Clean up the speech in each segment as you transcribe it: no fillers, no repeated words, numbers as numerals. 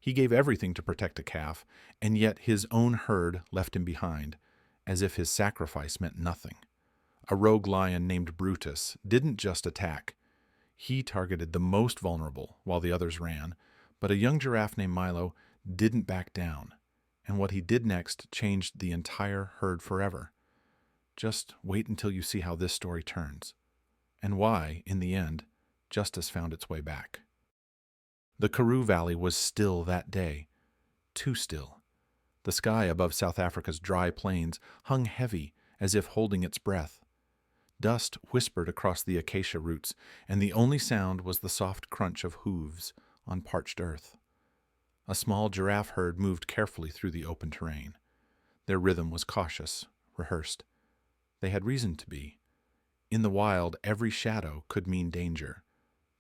He gave everything to protect a calf, and yet his own herd left him behind, as if his sacrifice meant nothing. A rogue lion named Brutus didn't just attack. He targeted the most vulnerable while the others ran, but a young giraffe named Milo didn't back down, and what he did next changed the entire herd forever. Just wait until you see how this story turns, and why, in the end, justice found its way back. The Karoo Valley was still that day, too still. The sky above South Africa's dry plains hung heavy as if holding its breath. Dust whispered across the acacia roots, and the only sound was the soft crunch of hooves on parched earth. A small giraffe herd moved carefully through the open terrain. Their rhythm was cautious, rehearsed. They had reason to be. In the wild, every shadow could mean danger.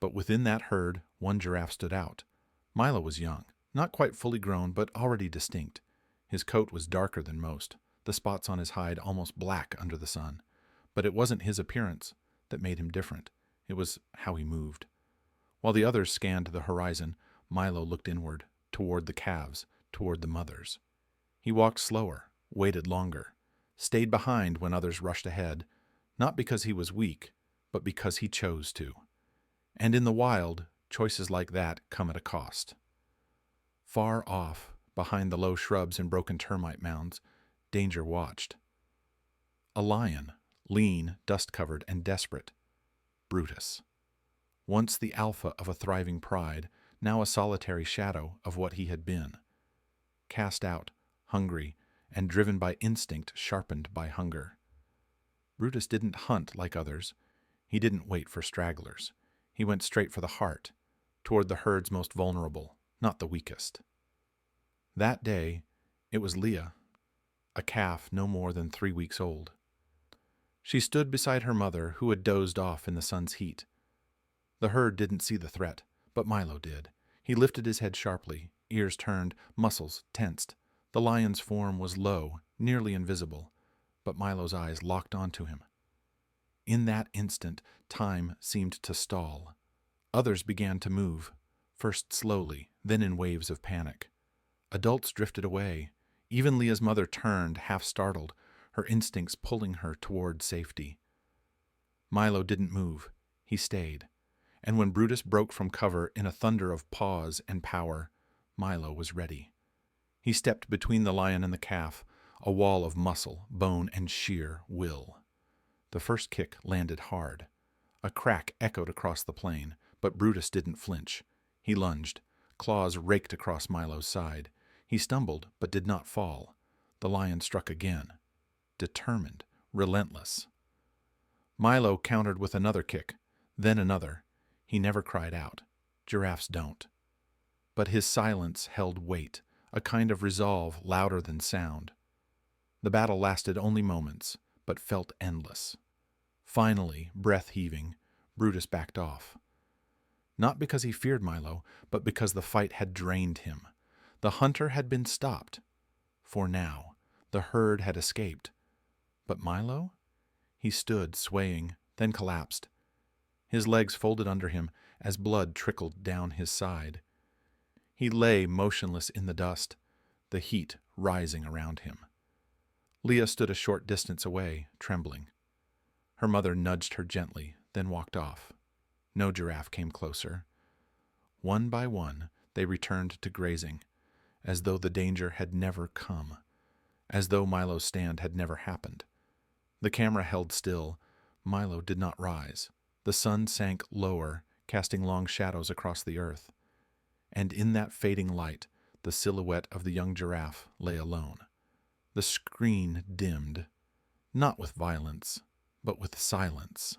But within that herd, one giraffe stood out. Milo was young, not quite fully grown, but already distinct. His coat was darker than most, the spots on his hide almost black under the sun. But it wasn't his appearance that made him different. It was how he moved. While the others scanned the horizon, Milo looked inward, toward the calves, toward the mothers. He walked slower, waited longer, stayed behind when others rushed ahead, not because he was weak, but because he chose to. And in the wild, choices like that come at a cost. Far off, behind the low shrubs and broken termite mounds, danger watched. A lion, lean, dust-covered, and desperate. Brutus. Once the alpha of a thriving pride, now a solitary shadow of what he had been. Cast out, hungry, and driven by instinct sharpened by hunger. Brutus didn't hunt like others. He didn't wait for stragglers. He went straight for the heart, toward the herd's most vulnerable, not the weakest. That day, it was Leah, a calf no more than 3 weeks old. She stood beside her mother, who had dozed off in the sun's heat. The herd didn't see the threat, but Milo did. He lifted his head sharply, ears turned, muscles tensed. The lion's form was low, nearly invisible, but Milo's eyes locked onto him. In that instant, time seemed to stall. Others began to move, first slowly, then in waves of panic. Adults drifted away. Even Leah's mother turned, half startled, her instincts pulling her toward safety. Milo didn't move. He stayed. And when Brutus broke from cover in a thunder of pause and power, Milo was ready. He stepped between the lion and the calf, a wall of muscle, bone, and sheer will. The first kick landed hard. A crack echoed across the plain, but Brutus didn't flinch. He lunged. Claws raked across Milo's side. He stumbled, but did not fall. The lion struck again. Determined, relentless. Milo countered with another kick, then another. He never cried out. Giraffes don't. But his silence held weight, a kind of resolve louder than sound. The battle lasted only moments, but felt endless. Finally, breath heaving, Brutus backed off. Not because he feared Milo, but because the fight had drained him. The hunter had been stopped. For now, the herd had escaped. But Milo? He stood, swaying, then collapsed. His legs folded under him as blood trickled down his side. He lay motionless in the dust, the heat rising around him. Leah stood a short distance away, trembling. Her mother nudged her gently, then walked off. No giraffe came closer. One by one, they returned to grazing, as though the danger had never come, as though Milo's stand had never happened. The camera held still. Milo did not rise. The sun sank lower, casting long shadows across the earth. And in that fading light, the silhouette of the young giraffe lay alone. The screen dimmed, not with violence, but with silence.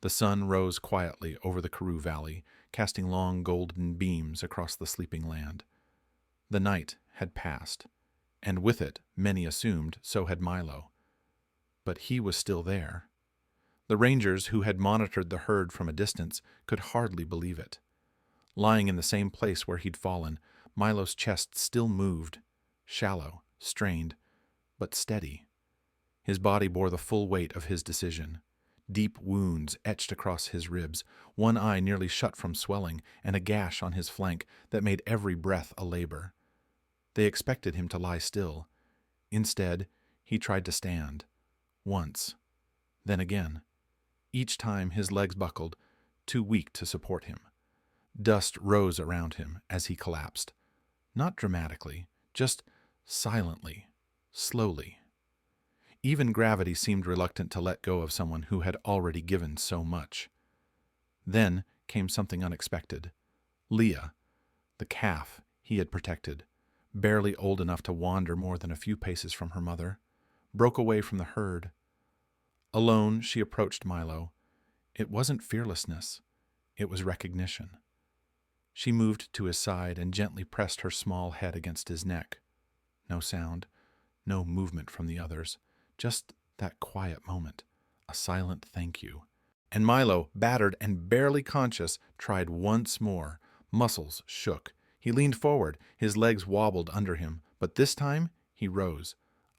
The sun rose quietly over the Karoo Valley, casting long golden beams across the sleeping land. The night had passed, and with it, many assumed, so had Milo. But he was still there. The rangers who had monitored the herd from a distance could hardly believe it. Lying in the same place where he'd fallen, Milo's chest still moved, shallow, strained, but steady. His body bore the full weight of his decision. Deep wounds etched across his ribs, one eye nearly shut from swelling, and a gash on his flank that made every breath a labor. They expected him to lie still. Instead, he tried to stand. Once. Then again. Each time his legs buckled, too weak to support him. Dust rose around him as he collapsed. Not dramatically, just silently, slowly. Even gravity seemed reluctant to let go of someone who had already given so much. Then came something unexpected. Leah, the calf he had protected, barely old enough to wander more than a few paces from her mother, broke away from the herd. Alone, she approached Milo. It wasn't fearlessness. It was recognition. She moved to his side and gently pressed her small head against his neck. No sound, no movement from the others, just that quiet moment, a silent thank you. And Milo, battered and barely conscious, tried once more. Muscles shook. He leaned forward, his legs wobbled under him, but this time he rose,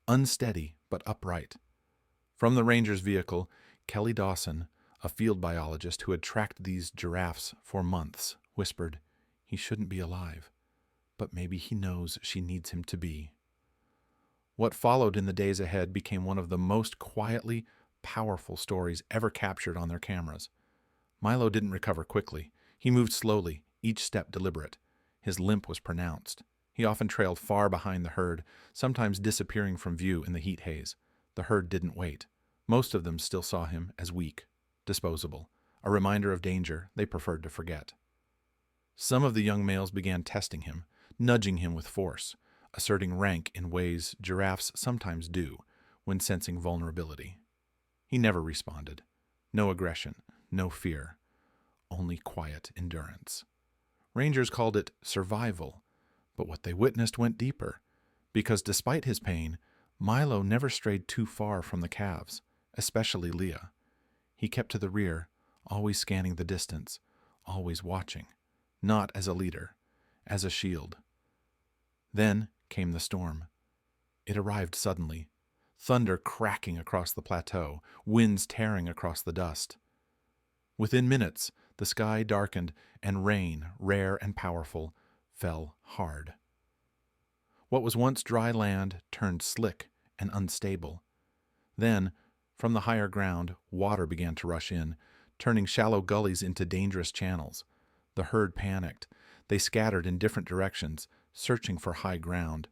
unsteady but upright. From the ranger's vehicle, Kelly Dawson, a field biologist who had tracked these giraffes for months, whispered, "He shouldn't be alive, but maybe he knows she needs him to be." What followed in the days ahead became one of the most quietly powerful stories ever captured on their cameras. Milo didn't recover quickly. He moved slowly, each step deliberate. His limp was pronounced. He often trailed far behind the herd, sometimes disappearing from view in the heat haze. The herd didn't wait. Most of them still saw him as weak, disposable, a reminder of danger they preferred to forget. Some of the young males began testing him, nudging him with force, asserting rank in ways giraffes sometimes do when sensing vulnerability. He never responded. No aggression, no fear, only quiet endurance. Rangers called it survival, but what they witnessed went deeper, because despite his pain, Milo never strayed too far from the calves, especially Leah. He kept to the rear, always scanning the distance, always watching, not as a leader, as a shield. Then came the storm. It arrived suddenly, thunder cracking across the plateau, winds tearing across the dust. Within minutes, the sky darkened and rain, rare and powerful, fell hard. What was once dry land turned slick and unstable. Then, from the higher ground, water began to rush in, turning shallow gullies into dangerous channels. The herd panicked. They scattered in different directions, searching for high ground.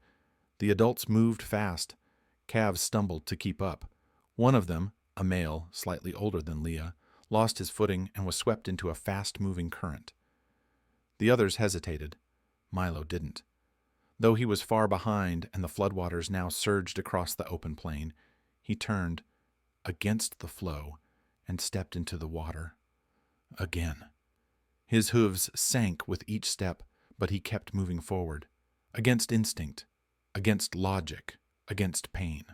The adults moved fast. Calves stumbled to keep up. One of them, a male slightly older than Leah, lost his footing and was swept into a fast-moving current. The others hesitated. Milo didn't. Though he was far behind and the floodwaters now surged across the open plain, he turned against the flow and stepped into the water. Again. His hooves sank with each step, but he kept moving forward. Against instinct, against logic, against pain.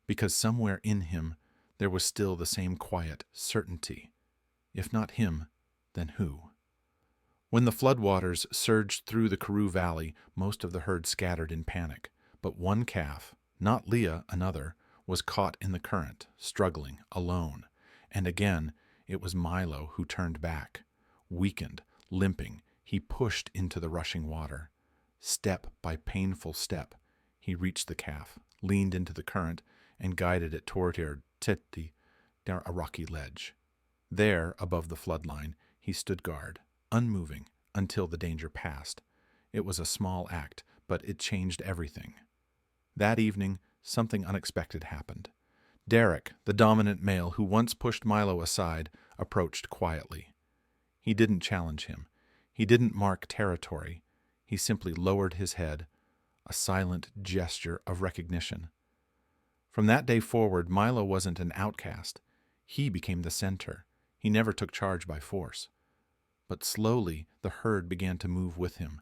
Because somewhere in him there was still the same quiet certainty. If not him, then who? When the floodwaters surged through the Karoo Valley, most of the herd scattered in panic. But one calf, not Leah, another, was caught in the current, struggling, alone. And again, it was Milo who turned back. Weakened, limping, he pushed into the rushing water. Step by painful step, he reached the calf, leaned into the current, and guided it toward a rocky ledge. There, above the floodline, he stood guard, unmoving, until the danger passed. It was a small act, but it changed everything. That evening, something unexpected happened. Derek, the dominant male who once pushed Milo aside, approached quietly. He didn't challenge him. He didn't mark territory. He simply lowered his head, a silent gesture of recognition. From that day forward, Milo wasn't an outcast. He became the center. He never took charge by force. But slowly, the herd began to move with him,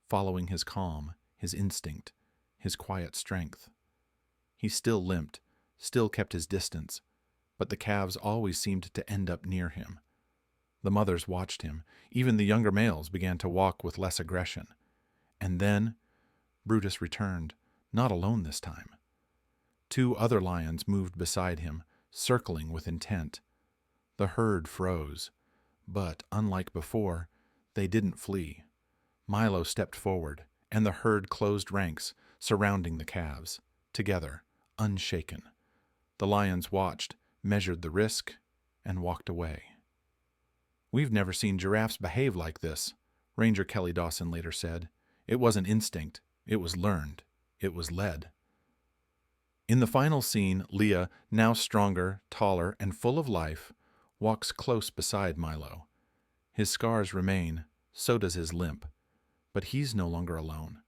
following his calm, his instinct, his quiet strength. He still limped, still kept his distance, but the calves always seemed to end up near him. The mothers watched him. Even the younger males began to walk with less aggression. And then, Brutus returned, not alone this time. 2 other lions moved beside him, circling with intent. The herd froze, but, unlike before, they didn't flee. Milo stepped forward, and the herd closed ranks, surrounding the calves, together, unshaken. The lions watched, measured the risk, and walked away. "We've never seen giraffes behave like this," Ranger Kelly Dawson later said. "It wasn't instinct, it was learned, it was led." In the final scene, Leah, now stronger, taller, and full of life, walks close beside Milo. His scars remain, so does his limp, but he's no longer alone.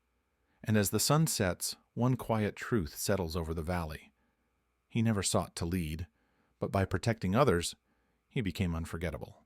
And as the sun sets, one quiet truth settles over the valley. He never sought to lead, but by protecting others, he became unforgettable.